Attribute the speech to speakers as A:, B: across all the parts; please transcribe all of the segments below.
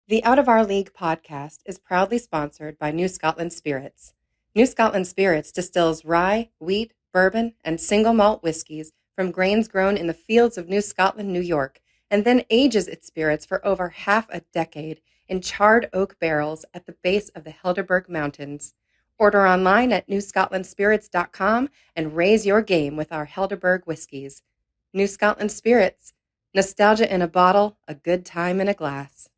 A: The Out of Our League podcast is proudly sponsored by New Scotland Spirits. New Scotland Spirits distills rye, wheat, bourbon, and single malt whiskies from grains grown in the fields of New Scotland, New York, and then ages its spirits for over half a decade in charred oak barrels at the base of the Helderberg Mountains. Order online at newscotlandspirits.com and raise your game with our Helderberg whiskies. New Scotland Spirits. Nostalgia in a bottle, a good time in a glass.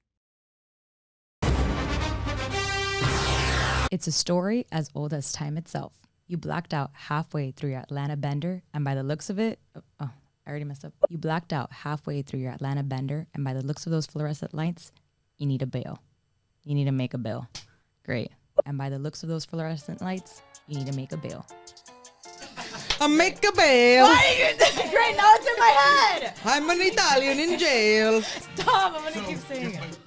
B: It's a story as old as time itself. You blacked out halfway through your Atlanta bender, and by the looks of it, I already messed up. You blacked out halfway through your Atlanta bender, and by the looks of those fluorescent lights, you need a bail. You need to make a bail. Great. And by the looks of those fluorescent lights, you need to make a bail.
C: I make a bail.
B: Why are you doing great? Now it's in my head.
C: I'm an Italian in jail.
B: Stop, I'm gonna keep saying it.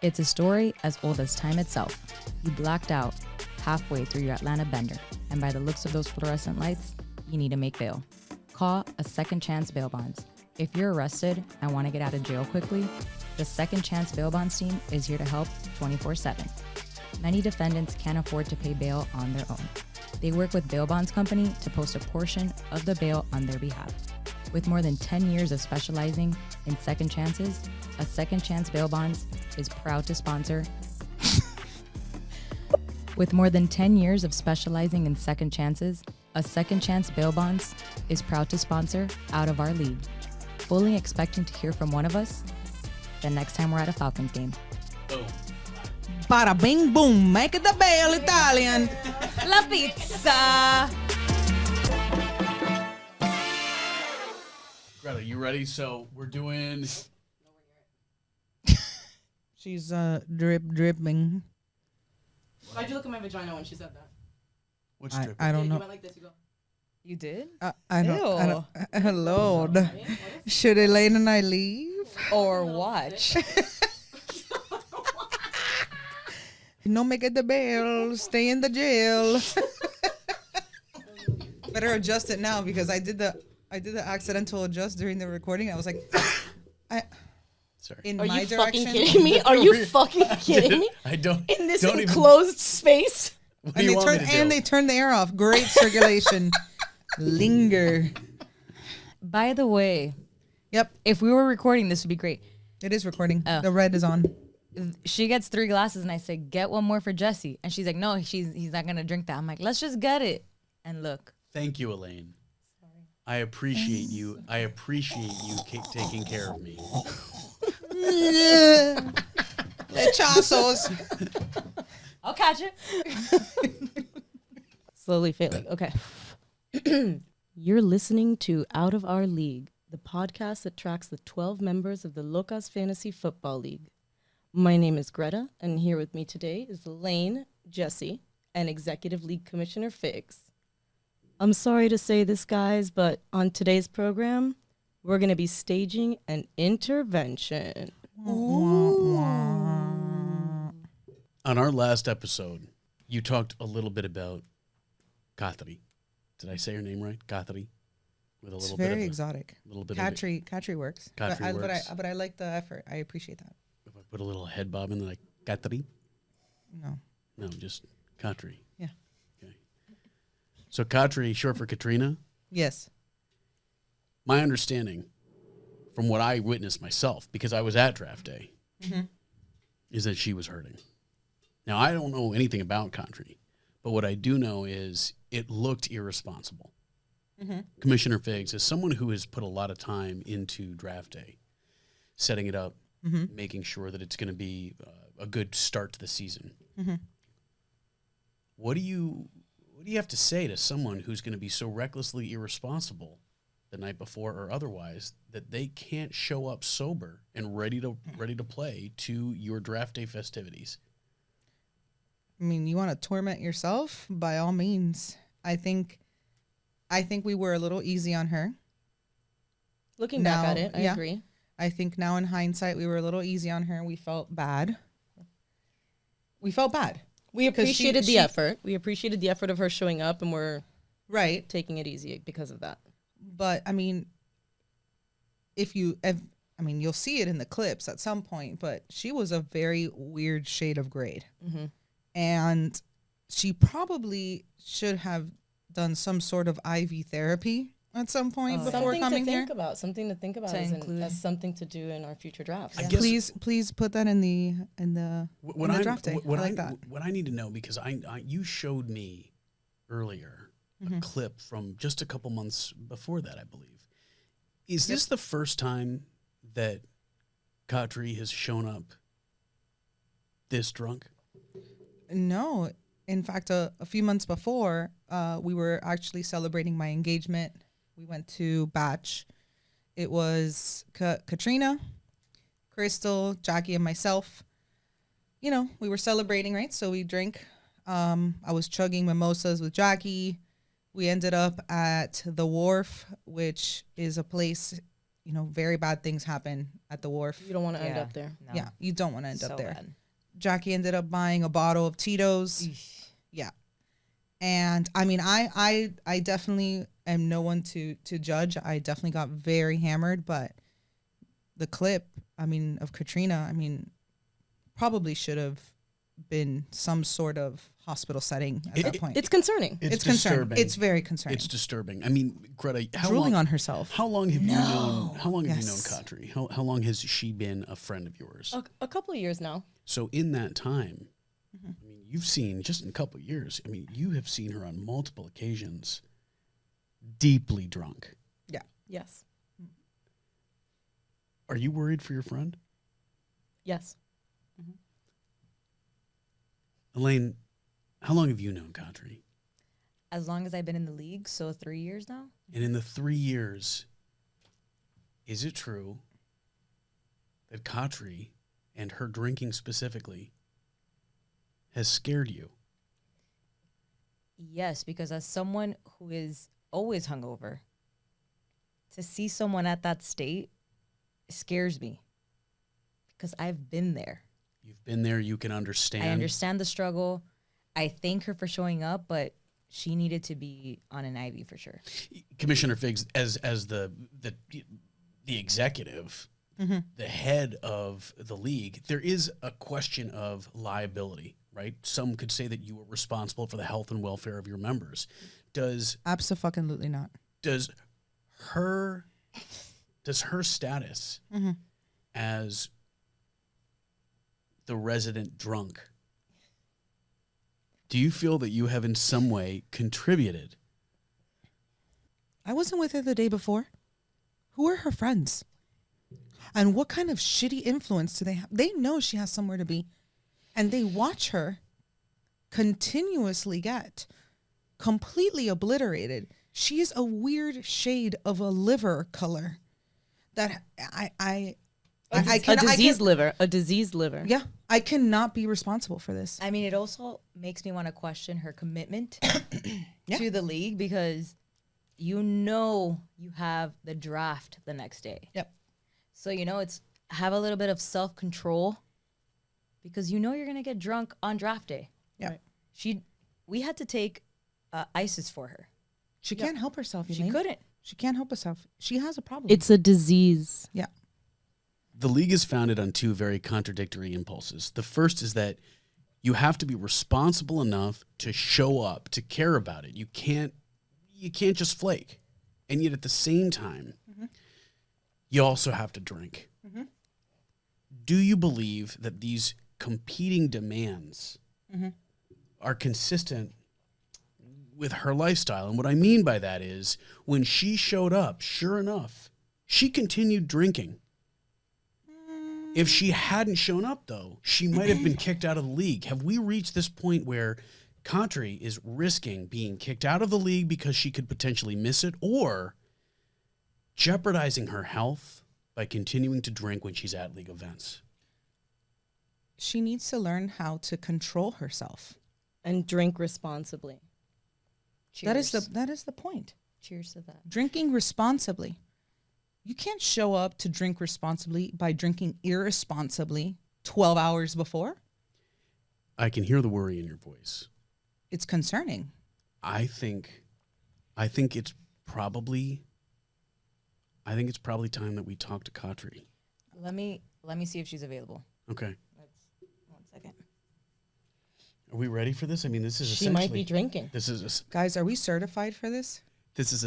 B: It's a story as old as time itself. You blacked out halfway through your Atlanta bender, and by the looks of those fluorescent lights, you need to make bail. Call a Second Chance Bail Bonds. If you're arrested and want to get out of jail quickly, the Second Chance Bail Bonds team is here to help 24/7. Many defendants can't afford to pay bail on their own. They work with Bail Bonds Company to post a portion of the bail on their behalf. With more than 10 years of specializing in second chances, a Second Chance Bail Bonds is proud to sponsor. With more than 10 years of specializing in second chances, a Second Chance Bail Bonds is proud to sponsor Out of Our League. Fully expecting to hear from one of us the next time we're at a Falcons game.
C: Bada bing boom, make the bail Italian.
B: La pizza!
D: Greta, you ready? So we're doing...
C: She's dripping.
E: Why'd you look at my vagina when she said that?
D: What's dripping?
C: I don't
E: You
C: know.
E: went like this, you go.
B: You did?
C: I don't. Lord, should Elayne and I leave?
B: Or watch?
C: No, make it the bail. Stay in the jail. Better adjust it now because I did the accidental adjust during the recording. I was like,
D: Sorry.
C: in
E: Are
C: my
E: you
C: direction.
E: fucking kidding me? Are you fucking kidding me?
D: I don't...
E: In this
D: don't even-
E: enclosed space?
D: What do you want me to do?
C: They turned the air off. Great circulation. Linger.
B: By the way,
C: Yep,
B: if we were recording, this would be great.
C: it is recording.
B: Oh.
C: The red is on.
B: She gets 3 glasses, and I say, get one more for Jesse. And she's like, no, he's not going to drink that. I'm like, let's just get it. And look.
D: Thank you, Elayne. I appreciate you. I appreciate you taking care of me.
C: Lechazos.
B: I'll catch it.
E: Slowly failing. Okay. You're listening to Out of Our League, the podcast that tracks the 12 members of the Locas Fantasy Football League. My name is Greta, and here with me today is Elayne, Jesse, and Executive League Commissioner Figs. I'm sorry to say this, guys, but on today's program, we're going to be staging an intervention.
D: On our last episode, you talked a little bit about Katri. Did I say her name right? Katri? With a
C: It's
D: little
C: very
D: bit of
C: exotic.
D: a little bit
C: Katri works.
D: Katri works.
C: But I like the effort. I appreciate that.
D: If I put a little head bob in there, like Katri?
C: No.
D: No, just Katri.
C: Yeah.
D: Okay. So Katri, short for Katrina.
C: Yes.
D: My understanding, from what I witnessed myself, because I was at draft day, is that she was hurting. Now, I don't know anything about Katri, but what I do know is it looked irresponsible. Commissioner Figs, as someone who has put a lot of time into draft day, setting it up, making sure that it's going to be a good start to the season, what do you have to say to someone who's going to be so recklessly irresponsible the night before or otherwise that they can't show up sober and ready to play to your draft day festivities?
C: I mean, you want to torment yourself? By all means. I think we were a little easy on her.
E: Looking back
C: Now,
E: at it, I
C: yeah.
E: agree.
C: I think now in hindsight, we were a little easy on her. We felt bad. We
E: appreciated the
C: she-
E: effort. We appreciated the effort of her showing up, and we're
C: Right.
E: taking it easy because of that.
C: But I mean, if you, mean, you'll see it in the clips at some point, but she was a very weird shade of grade.
E: Mm-hmm.
C: And she probably should have done some sort of IV therapy at some point before coming here.
E: Something to think about
B: To
E: as,
B: include.
E: as something to do in our future drafts.
D: I guess
C: Please put that in the draft day.
D: What
C: I like that.
D: What I need to know, because you showed me earlier a clip from just a couple months before that, I believe. Is this the first time that Katri has shown up this drunk?
C: No. In fact, a few months before, we were actually celebrating my engagement. We went to Batch. It was Katrina, Crystal, Jackie, and myself. You know, we were celebrating, right? So we drank. I was chugging mimosas with Jackie. We ended up at the Wharf, which is a place, you know, very bad things happen at the Wharf.
E: You don't want to end up there.
B: No.
C: Yeah, you don't want to end
B: So
C: up there.
B: bad.
C: Jackie ended up buying a bottle of Tito's. Yeah. And I mean, I definitely am no one to judge. I definitely got very hammered, but the clip, I mean, of Katrina, I mean, probably should have been some sort of hospital setting at that point.
E: It's concerning.
C: It's concerning.
D: disturbing.
C: It's very concerning.
D: It's disturbing. I mean, Greta, how
C: Drooling
D: long,
C: on herself.
D: How long have you known? How long have you known
C: Yes.
D: Katri? How long has she been a friend of yours?
E: A couple of years now.
D: So in that time, I mean, you've seen just in a couple of years. I mean, you have seen her on multiple occasions, deeply drunk.
E: Yes.
D: Are you worried for your friend,
E: Yes.
D: Elayne? How long have you known Katri?
B: As long as I've been in the league, so 3 years now.
D: And in the 3 years, is it true that Katri and her drinking specifically has scared you?
B: Yes, because as someone who is always hungover, to see someone at that state scares me because I've been there.
D: You've been there, you can understand.
B: I understand the struggle. I thank her for showing up, but she needed to be on an IV for sure.
D: Commissioner Figs, as the executive, the head of the league, there is a question of liability, right? Some could say that you were responsible for the health and welfare of your members.
C: Abso-fucking-lutely not.
D: Does her status as the resident drunk, do you feel that you have in some way contributed?
C: I wasn't with her the day before. Who are her friends? And what kind of shitty influence do they have? They know she has somewhere to be. And they watch her continuously get completely obliterated. She is a weird shade of a liver color that
E: A diseased liver.
C: Yeah, I cannot be responsible for this.
B: I mean, it also makes me want to question her commitment
C: Yeah.
B: to the league because you have the draft the next day.
C: Yep.
B: So, it's have a little bit of self-control because you're going to get drunk on draft day.
C: Yeah.
B: We had to take ISIS for her.
C: She can't help herself.
B: She
C: Elayne.
B: couldn't.
C: She can't help herself. She has a problem.
E: It's a disease.
C: Yeah.
D: The league is founded on two very contradictory impulses. The first is that you have to be responsible enough to show up, to care about it. You can't just flake. And yet at the same time, you also have to drink. Do you believe that these competing demands are consistent with her lifestyle? And what I mean by that is when she showed up, sure enough, she continued drinking. If she hadn't shown up, though, she might have been kicked out of the league. Have we reached this point where Katri is risking being kicked out of the league because she could potentially miss it, or jeopardizing her health by continuing to drink when she's at league events?
C: She needs to learn how to control herself.
E: And drink responsibly.
B: Cheers.
C: That is the point.
B: Cheers to that.
C: Drinking responsibly. You can't show up to drink responsibly by drinking irresponsibly 12 hours before.
D: I can hear the worry in your voice.
C: It's concerning.
D: I think it's probably time that we talk to Katri.
B: Let me see if she's available.
D: Okay.
B: One second.
D: Are we ready for this? I mean, this is
E: She might be drinking.
C: Guys, are we certified for this?
D: This is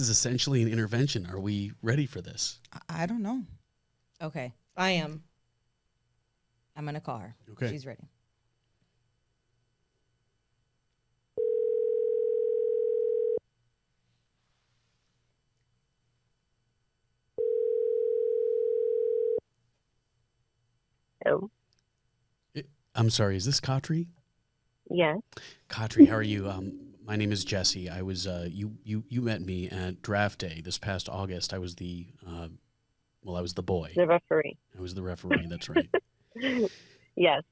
D: essentially an intervention. Are we ready for this?
C: I don't know.
B: Okay, I am. I'm gonna call her.
D: Okay.
B: She's ready.
F: Hello.
D: I'm sorry. Is this Katri?
F: Yes.
D: Katri, how are you? My name is Jesse. I was you met me at draft day this past August. I was the boy.
F: The referee.
D: I was the referee. That's right.
F: Yes.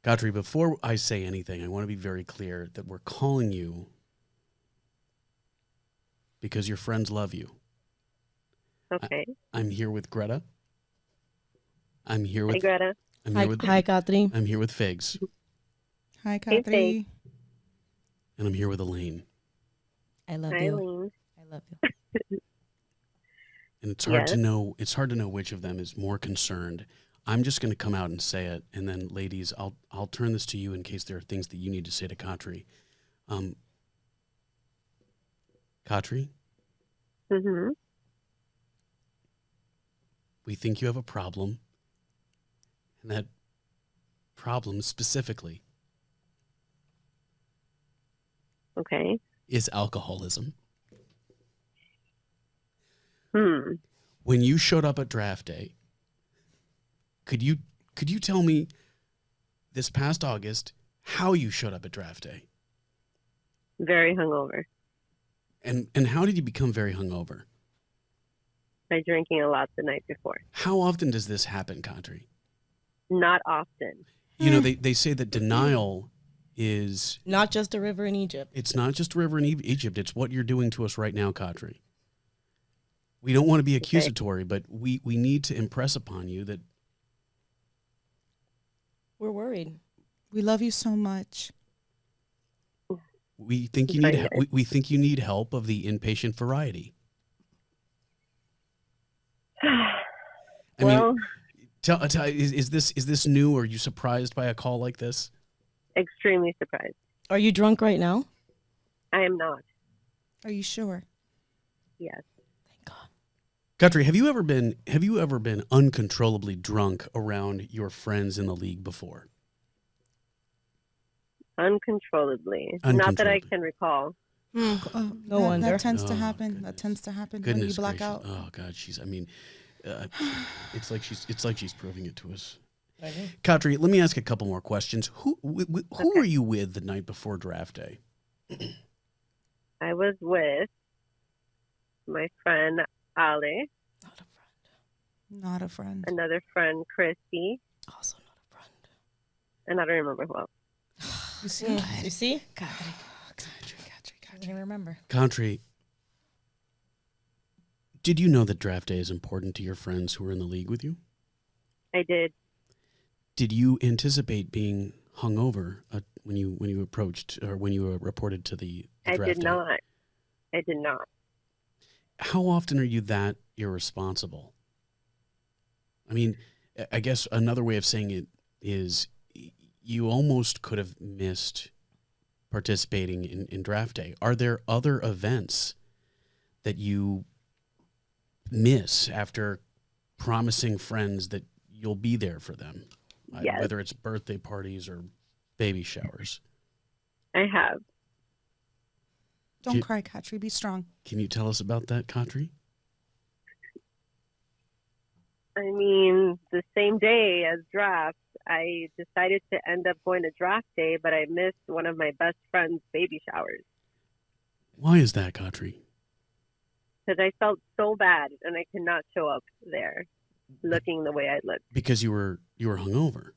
D: Katri, before I say anything, I want to be very clear that we're calling you because your friends love you.
F: Okay.
D: I'm here with Greta. I'm here with
F: Hi, Greta.
E: Hi, Katri.
D: I'm here with Figs,
C: Hi,
F: Hey,
C: Katri.
F: thanks.
D: and I'm here with Elayne.
E: I love
F: Hi,
E: you.
F: Elayne.
E: I love you.
D: And it's hard to
F: Yes.
D: know. It's hard to know which of them is more concerned. I'm just going to come out and say it, and then, ladies, I'll turn this to you in case there are things that you need to say to Katri. Katri,
F: Mm-hmm.
D: we think you have a problem, and that problem specifically
F: Okay.
D: is alcoholism.
F: When
D: When you showed up at draft day, could you tell me this past August how you showed up at draft day?
F: Very hungover.
D: And how did you become very hungover?
F: By drinking a lot the night before.
D: How often does this happen, Katri?
F: Not often.
D: You know, they say that denial is...
E: Not just a river in Egypt.
D: It's not just a river in Egypt. It's what you're doing to us right now, Katri. We don't want to be accusatory, but we need to impress upon you that...
E: We're worried.
C: We love you so much.
D: We think you need we think you need help of the inpatient variety. I mean, tell is this new? Or are you surprised by a call like this?
F: Extremely surprised.
E: Are you drunk right now?
F: I am not.
C: Are you sure?
F: Yes.
E: Thank God.
D: Katri, have you ever been uncontrollably drunk around your friends in the league before?
F: Uncontrollably. Not that I can recall.
C: Oh,
E: No wonder.
C: That tends to
D: Oh,
C: happen.
D: goodness.
C: That tends to happen
D: Goodness
C: when you black
D: gracious.
C: out.
D: Oh God, it's like she's proving it to us. Katri, let me ask a couple more questions. Who were you with the night before draft day?
F: I was with my friend Ali,
E: Not a friend.
C: Not a friend.
F: another friend Christy,
E: Also not a friend.
F: and I don't remember who else.
C: You see?
E: You see?
C: Katri.
E: I didn't remember.
D: Katri, did you know that draft day is important to your friends who are in the league with you?
F: I did.
D: Did you anticipate being hungover when you approached or when you reported to the
F: I
D: draft
F: did
D: day?
F: not. I did not.
D: How often are you that irresponsible? I mean, I guess another way of saying it is you almost could have missed participating in draft day. Are there other events that you miss after promising friends that you'll be there for them?
F: Yes.
D: Whether it's birthday parties or baby showers.
F: I have.
C: Don't
D: You-
C: cry, Katri. Be strong.
D: Can you tell us about that, Katri?
F: I mean, the same day as draft, I decided to end up going to draft day, but I missed one of my best friend's baby showers
D: Why is that, Katri?
F: because I felt so bad and I could not show up there looking the way I looked.
D: Because you were hungover.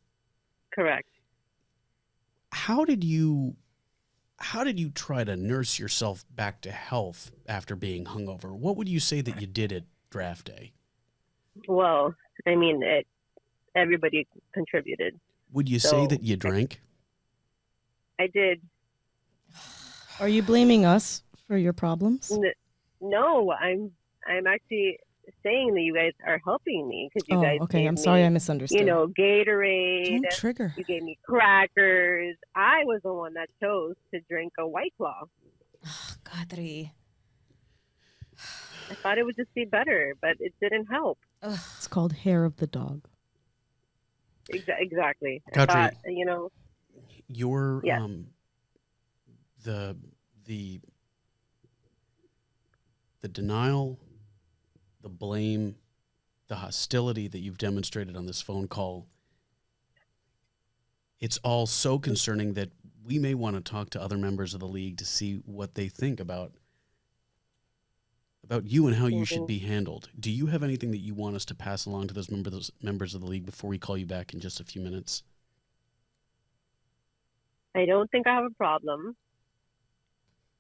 F: Correct.
D: How did you try to nurse yourself back to health after being hungover? What would you say that you did at draft day?
F: Well, I mean, everybody contributed.
D: Would you say
F: So-
D: that you drank?
F: I did.
E: Are you blaming us for your problems?
F: No, I'm actually saying that you guys are helping me because you
E: Oh,
F: guys
E: okay.
F: gave
E: I'm sorry I
F: me,
E: misunderstood.
F: Gatorade.
C: Don't trigger.
F: You gave me crackers. I was the one that chose to drink a White Claw.
B: Katri.
F: I thought it would just be better, but it didn't help.
E: It's called hair of the dog.
F: Exactly. I
D: Katri,
F: thought,
D: your
F: Yeah.
D: the denial, the blame, the hostility that you've demonstrated on this phone call, it's all so concerning that we may want to talk to other members of the league to see what they think about you and how you should be handled. Do you have anything that you want us to pass along to those members of the league before we call you back in just a few minutes?
F: I don't think I have a problem.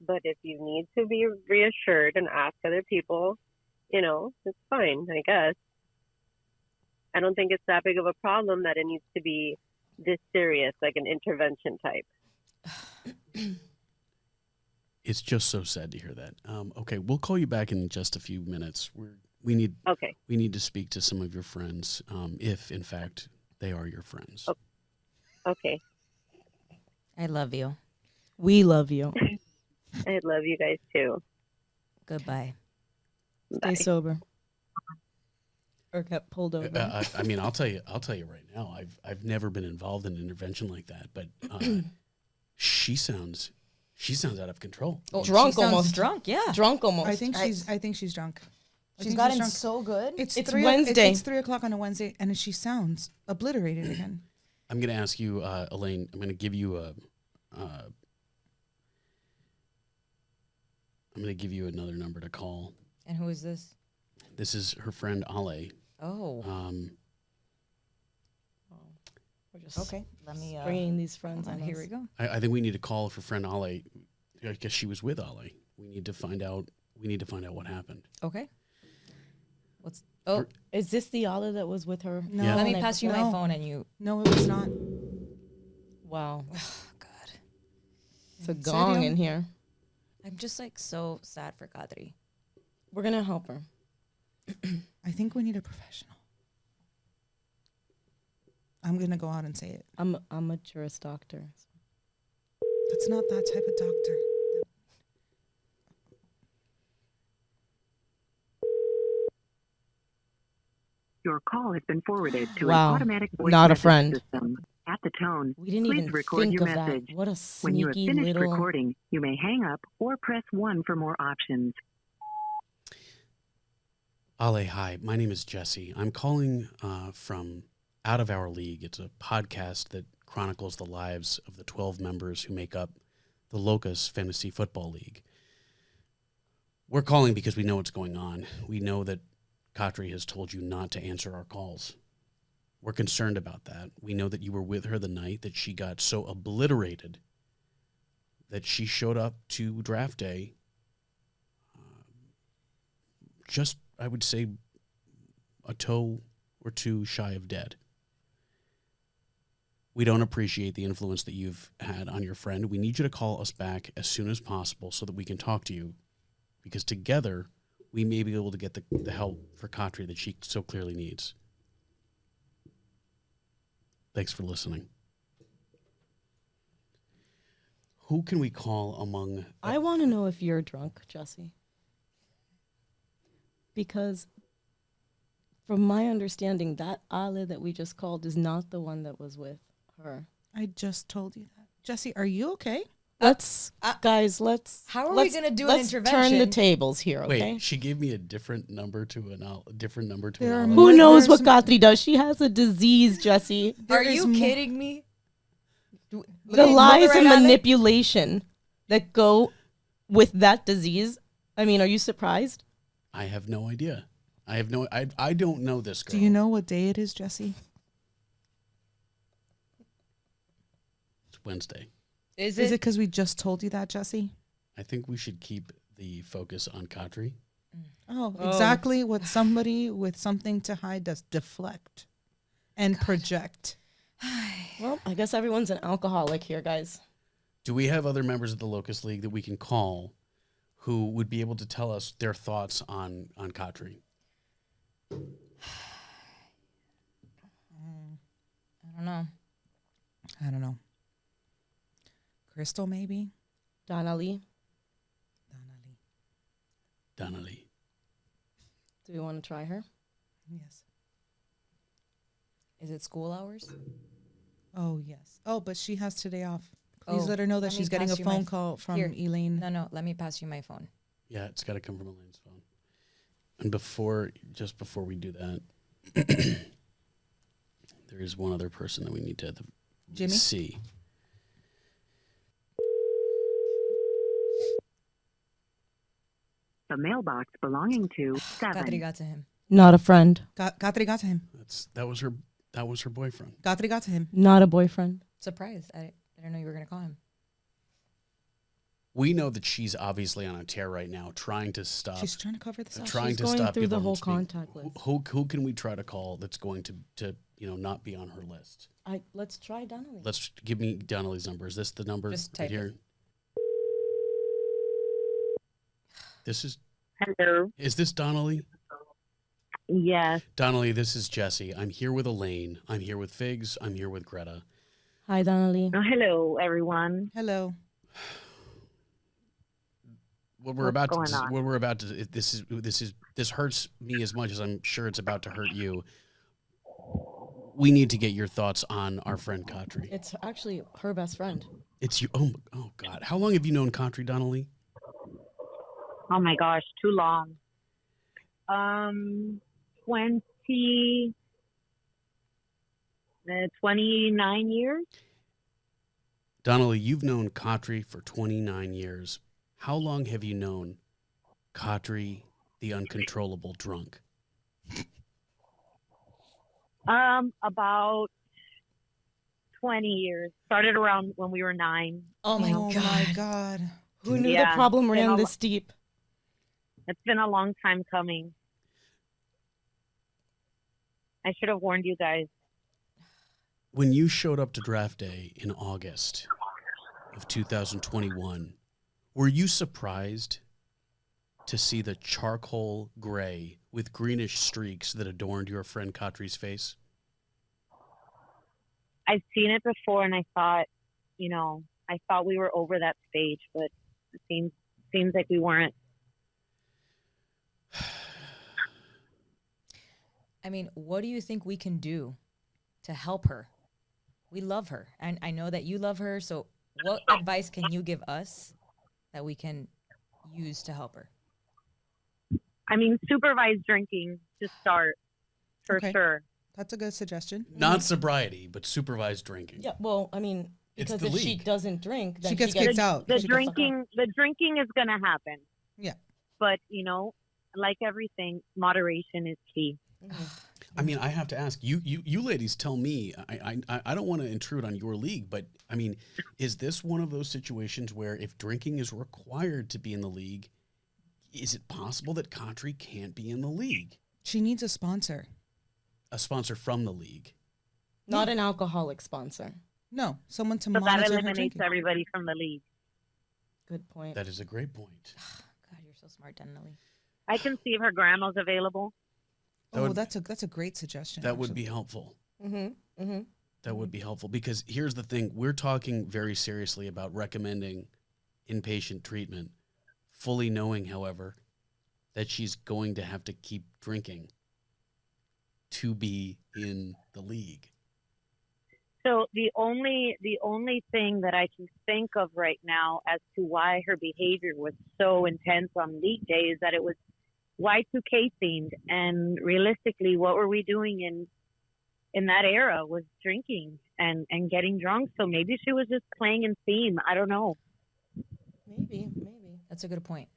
F: But if you need to be reassured and ask other people, it's fine, I guess. I don't think it's that big of a problem that it needs to be this serious, like an intervention type.
D: It's just so sad to hear that. Okay, we'll call you back in just a few minutes. We need to speak to some of your friends, if in fact they are your friends.
F: Okay.
B: I love you.
E: We love you.
F: I love you guys too.
B: Goodbye.
E: Stay sober. Or get pulled over.
D: I'll tell you right now. I've never been involved in an intervention like that, but she sounds out of control.
E: Oh,
B: She
E: drunk
B: sounds
E: almost.
B: drunk, yeah.
E: Drunk almost.
C: I think she's drunk.
B: She's gotten so good.
C: It's
E: Wednesday.
C: It's 3:00 on a Wednesday, and she sounds obliterated again.
D: I'm going to ask you, Elayne. I'm going to give you another number to call.
B: And who is this?
D: This is her friend Elayne.
B: Oh.
E: We're just
B: Okay. Let me
E: bringing these friends on.
B: here we go.
D: I think we need to call her friend Elayne because she was with Elayne. We need to find out what happened.
B: Okay.
E: Is this the Allah that was with her?
C: No.
D: Yeah.
B: Let me pass you my
C: No.
B: phone and you.
C: No, it was not.
E: Wow.
B: Oh, God.
E: It's a gong in here.
B: I'm just like so sad for Katri.
E: We're going to help her.
C: I think we need a professional. I'm gonna go out and say it.
E: I'm a tourist doctor.
C: That's not that type of doctor.
G: Your call has been forwarded to
E: Wow.
G: an automatic voice
E: Not a
G: message
E: friend.
G: system. At the tone,
E: We didn't
G: please
E: even
G: record
E: think
G: your
E: of
G: message.
E: that. What a
G: When you have
E: sneaky
G: finished
E: little...
G: recording, you may hang up or press 1 for more options.
D: Ale, hi. My name is Jesse. I'm calling from Out of Our League. It's a podcast that chronicles the lives of the 12 members who make up the Locas Fantasy Football League. We're calling because we know what's going on. We know that Katri has told you not to answer our calls. We're concerned about that. We know that you were with her the night that she got so obliterated that she showed up to draft day just, I would say, a toe or two shy of dead. We don't appreciate the influence that you've had on your friend. We need you to call us back as soon as possible so that we can talk to you, because together we may be able to get the help for Katri that she so clearly needs. Thanks for listening. Who can we call among...
E: I want to know if you're drunk, Jesse. Because from my understanding, that Ale that we just called is not the one that was with her.
C: I just told you that. Jesse, are you okay?
E: Let's
B: How are we gonna do an
E: let's turn
B: intervention?
E: the tables here, okay?
D: Wait, she gave me a different number to an
C: There are
D: Alex.
E: Who knows what
C: There's-
E: Katri does? She has a disease, Jesse.
B: Are
C: There is
B: you
C: mo-
B: kidding me?
E: The lies and manipulation that go with that disease. I mean, are you surprised?
D: I have no idea. I don't know this girl.
C: Do you know what day it is, Jesse?
D: It's Wednesday.
B: Is
C: Is it
B: it?
C: because we just told you that, Jesse?
D: I think we should keep the focus on Katri.
C: Oh, exactly what somebody with something to hide does: deflect and project.
E: Well, I guess everyone's an alcoholic here, guys.
D: Do we have other members of the Locust League that we can call who would be able to tell us their thoughts on Katri?
B: I don't know.
C: I don't know. Crystal, maybe?
E: Danali.
D: Danali.
E: Do we want to try her?
C: Yes.
B: Is it school hours?
C: Oh, yes. Oh, but she has today off. Please
B: Oh,
C: let her know that
B: let me
C: she's getting a
B: pass you my
C: phone
B: f-
C: call from
B: Here.
C: Elayne.
B: No, let me pass you my phone.
D: Yeah, it's got to come from Elaine's phone. And just before we do that, there is one other person that we need to
C: Jimmy?
D: see.
G: The mailbox belonging to
B: Katri
G: 7.
B: got to him.
E: Not a friend.
C: Katri got to him.
D: That was her boyfriend.
C: Katri got to him.
E: Not a boyfriend.
B: Surprised. I didn't know you were going to call him.
D: We know that she's obviously on a tear right now, trying to stop.
C: She's trying to cover this up.
D: Trying
E: She's
D: to
E: going
D: stop
E: through the
D: people
E: whole
D: from speaking.
E: contact list.
D: Who can we try to call that's going to not be on her list?
E: Let's try Danali.
D: Let's give me Donnelly's number. Is this the number
B: Just
D: right
B: type it.
D: here? This is
F: Hello.
D: this Donnelly?
F: Yes.
D: Donnelly, this is Jesse. I'm here with Elayne. I'm here with Figs. I'm here with Greta.
E: Hi, Danali.
F: Oh, hello, everyone.
C: Hello.
D: What we're
F: What's
D: about
F: going on?
D: This hurts me as much as I'm sure it's about to hurt you. We need to get your thoughts on our friend Katri.
E: It's actually her best friend.
D: It's you. Oh God. How long have you known Katri, Donnelly?
F: Oh my gosh, too long. 29 years.
D: Donnelly, you've known Katri for 29 years. How long have you known Katri, the uncontrollable drunk?
F: About 20 years. Started around when we were 9.
E: Oh my
C: Oh
E: god.
C: my God.
E: Who knew the
F: Yeah,
E: problem
F: it's been
E: ran
F: a
E: this deep?
F: It's been a long time coming. I should have warned you guys.
D: When you showed up to draft day in August of 2021, were you surprised to see the charcoal gray with greenish streaks that adorned your friend Katri's face?
F: I've seen it before, and I thought we were over that stage, but it seems like we weren't.
B: I mean, what do you think we can do to help her? We love her, and I know that you love her. So what advice can you give us that we can use to help her?
F: I mean, supervised drinking to start, for
C: Okay.
F: sure.
C: That's a good suggestion.
D: Not sobriety, but supervised drinking.
E: Yeah, well, I mean,
D: It's
E: because
D: the
E: if she
D: league.
E: doesn't drink, then
C: She gets kicked out.
F: The
C: She gets-
F: drinking is gonna happen.
C: Yeah.
F: But like everything, moderation is key.
D: I mean, I have to ask you ladies. Tell me. I don't want to intrude on your league, but I mean, is this one of those situations where if drinking is required to be in the league, is it possible that Katri can't be in the league?
C: She needs a sponsor.
D: A sponsor from the league.
E: Not an alcoholic sponsor.
C: No, someone to
F: So that
C: monitor her
F: eliminates
C: drinking.
F: everybody from the league.
E: Good point.
D: That is a great point.
B: God, you're so smart, Danali.
F: I can see if her grandma's available.
D: That
C: Oh,
D: would-
C: that's a great suggestion.
D: That would
C: actually.
D: be helpful.
E: Mm-hmm. Mm-hmm.
D: That would be helpful because here's the thing. We're talking very seriously about recommending inpatient treatment, fully knowing, however, that she's going to have to keep drinking to be in the league.
F: So the only thing that I can think of right now as to why her behavior was so intense on league day is that it was Y2K themed, and realistically, what were we doing in that era was drinking and getting drunk. So maybe she was just playing in theme. I don't know.
E: Maybe.
B: That's a good point.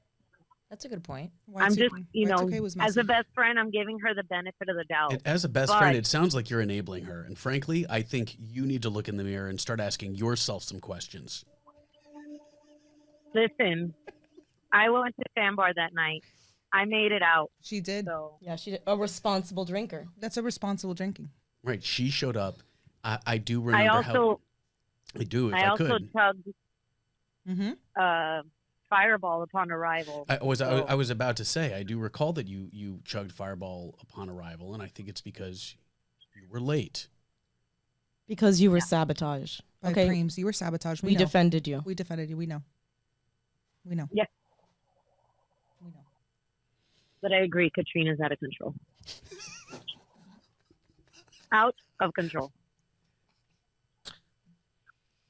B: That's a good point.
F: I'm just,
C: Y2K was
F: as a
C: messy.
F: best friend, I'm giving her the benefit of the doubt.
D: And as a best
F: But-
D: friend, it sounds like you're enabling her. And frankly, I think you need to look in the mirror and start asking yourself some questions.
F: Listen, I went to Sandbar that night. I made it out.
C: She did.
F: So
E: Yeah, she's a responsible drinker.
C: That's a responsible drinking.
D: Right. She showed up. I do remember
F: I
D: how.
F: also
D: I do, if I
F: also
D: could.
F: tugged
C: Mm-hmm.
H: Fireball upon arrival.
D: I was about to say, I do recall that you chugged Fireball upon arrival, and I think it's because you were late.
E: Because you were sabotaged.
C: By
E: Okay.
C: Preems, you were sabotaged.
E: We
C: know.
E: defended you.
C: We defended you. We know. We know.
H: Yes.
C: We know.
H: But I agree, Katrina's out of control. Out of control.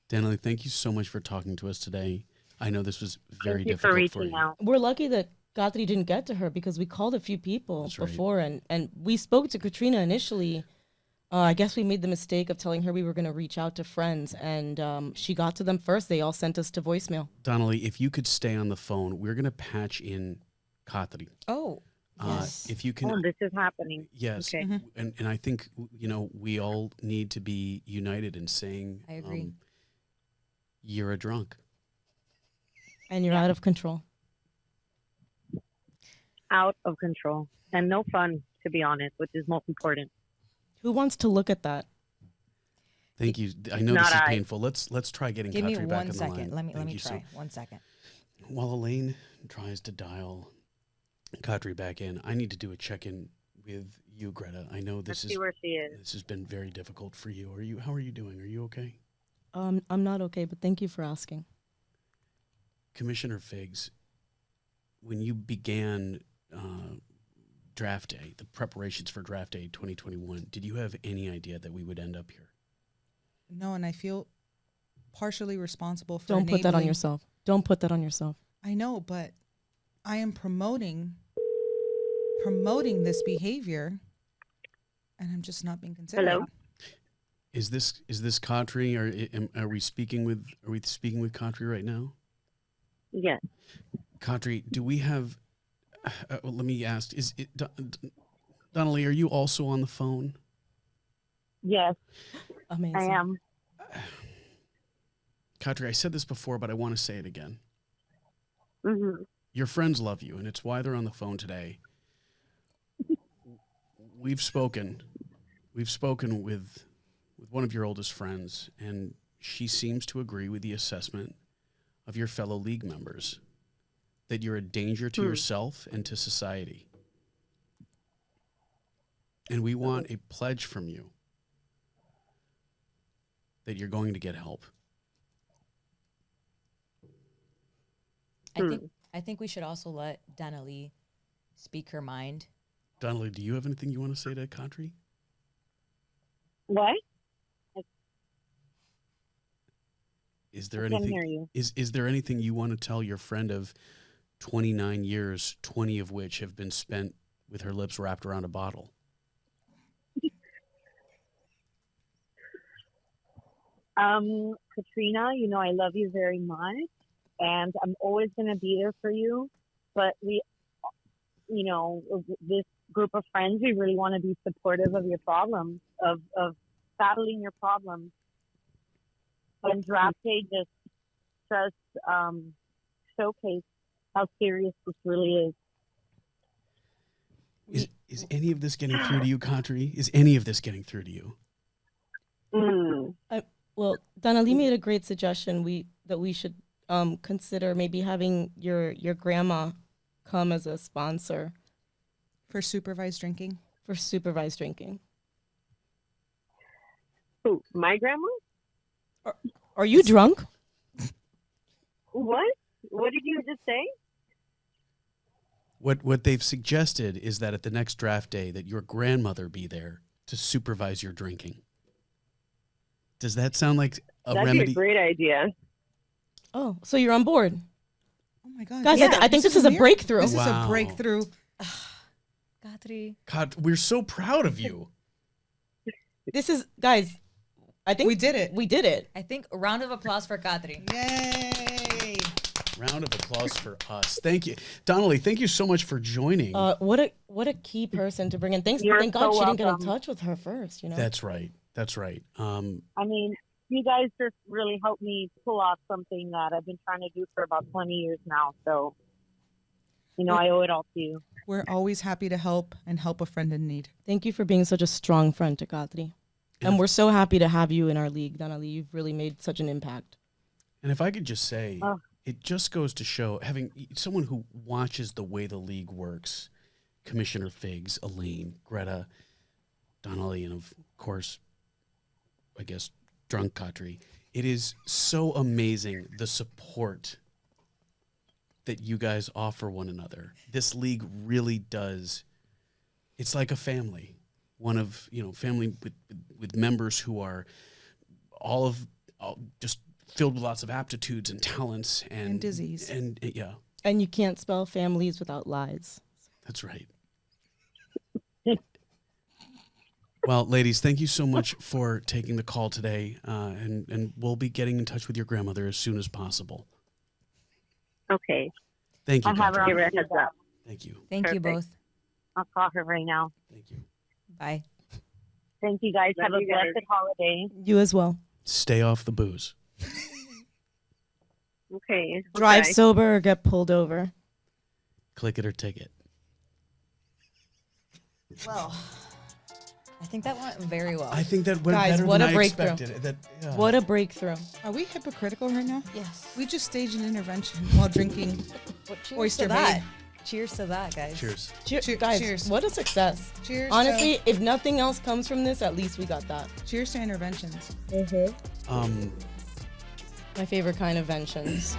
D: Danali, thank you so much for talking to us today. I know this was very
H: Thank you for
D: difficult for
H: reaching
D: you.
H: out.
E: We're lucky that Katri didn't get to her because we called a few people
D: That's right.
E: before and we spoke to Katrina initially. I guess we made the mistake of telling her we were going to reach out to friends, and she got to them first. They all sent us to voicemail.
D: Danali, if you could stay on the phone, we're going to patch in Katri.
B: Oh, yes.
D: If you can.
H: Oh, this is happening.
D: Yes.
H: Okay.
D: And I think, we all need to be united in saying,
B: I agree.
D: You're a drunk.
E: And you're out of control.
H: Out of control. And no fun, to be honest, which is most important.
E: Who wants to look at that?
D: Thank you. I know
H: Not
D: this is
H: I.
D: painful. Let's try getting
B: Give me
D: Katri back
B: 1
D: on the
B: second.
D: line.
B: Let me
D: Thank you.
B: try. 1 second.
D: While Elayne tries to dial Katri back in, I need to do a check-in with you, Greta. I know
H: Let's see where she is.
D: this has been very difficult for you. How are you doing? Are you okay?
E: I'm not okay, but thank you for asking.
D: Commissioner Figs, when you began draft day, the preparations for draft day 2021, did you have any idea that we would end up here?
C: No, and I feel partially responsible for
E: Don't put that on
C: enabling-
E: yourself. Don't put that on yourself.
C: I know, but I am promoting this behavior, and I'm just not being considered.
H: Hello?
D: Is this Katri? Are we speaking with Katri right now?
H: Yes.
D: Katri, do we have? Let me ask: Danali? Are you also on the phone?
H: Yes,
E: Amazing.
H: I am.
D: Katri, I said this before, but I want to say it again.
H: Mm-hmm.
D: Your friends love you, and it's why they're on the phone today. We've spoken with one of your oldest friends, and she seems to agree with the assessment of your fellow league members that you're a danger to yourself and to society. And we want a pledge from you that you're going to get help.
B: I think we should also let Danali speak her mind.
D: Danali, do you have anything you want to say to Katri?
H: What?
D: Is there
H: I can't
D: anything?
H: hear you.
D: Is there anything you want to tell your friend of 29 years, 20 of which have been spent with her lips wrapped around a bottle?
H: Katrina, I love you very much, and I'm always going to be there for you. But this group of friends, we really want to be supportive of your problems, of battling your problems. And draft day just showcase how serious this really is.
D: Is any of this getting through to you, Katri? Is any of this getting through to you?
E: Well, Danali made a great suggestion. That we should consider maybe having your grandma come as a sponsor
C: For supervised drinking.
E: for supervised drinking.
F: Who? My grandma?
E: Are you drunk?
F: What? What did you just say?
D: What they've suggested is that at the next draft day that your grandmother be there to supervise your drinking. Does that sound like a
F: That'd
D: remedy?
F: be a great idea.
E: Oh, so you're on board.
C: Oh my God.
E: Guys,
C: yeah.
E: I think this is a
C: mir-
E: breakthrough.
C: This is
D: Wow.
C: a breakthrough.
B: Katri.
D: God, we're so proud of you.
E: This is, guys, I think
C: We did it.
E: We did it.
B: I think a round of applause for Katri.
C: Yay.
D: Round of applause for us. Thank you. Danali, thank you so much for joining.
E: What a key person to bring in. Thank
H: You're
E: God
H: so
E: she didn't get in
H: welcome.
E: touch with her first.
D: That's right. That's right.
H: I mean, you guys just really helped me pull off something that I've been trying to do for about 20 years now. So, I owe it all to you.
C: We're always happy to help and help a friend in need.
E: Thank you for being such a strong friend to Katri. And we're so happy to have you in our league, Danali. You've really made such an impact.
D: And if I could just say, it just goes to show, having someone who watches the way the league works, Commissioner Figs, Elayne, Greta, Danali, and of course, I guess, drunk Katri. It is so amazing the support that you guys offer one another. This league really does. It's like a family, family with members who are all just filled with lots of aptitudes and talents and
C: disease.
D: And yeah.
E: And you can't spell families without lies.
D: That's right. Well, ladies, thank you so much for taking the call today, and we'll be getting in touch with your grandmother as soon as possible.
F: Okay.
D: Thank you,
H: I have her
D: Katri.
H: on
F: Give her a heads
H: speaker.
F: up.
D: Thank you.
B: Thank you
F: Perfect.
B: both.
H: I'll call her right now.
D: Thank you.
B: Bye.
H: Thank you guys.
F: Love
H: Have a
F: you guys.
H: blessed holiday.
E: You as well.
D: Stay off the booze.
F: Okay.
E: Drive
F: Okay.
E: sober or get pulled over.
D: Click it or ticket.
B: Well, I think that went very well.
D: I think that went
E: Guys,
D: better
E: what
D: than
E: a
D: I
E: breakthrough.
D: expected.
E: What a breakthrough.
C: Are we hypocritical right now?
B: Yes.
C: We just staged an intervention while drinking.
B: Well, cheers
C: Oyster
B: to that.
C: Bay.
B: Cheers to that, guys.
D: Cheers.
E: Guys,
C: cheers.
E: what a success.
C: Cheers.
E: Honestly, if nothing else comes from this, at least we got that.
C: Cheers to interventions.
E: My favorite kind of ventions.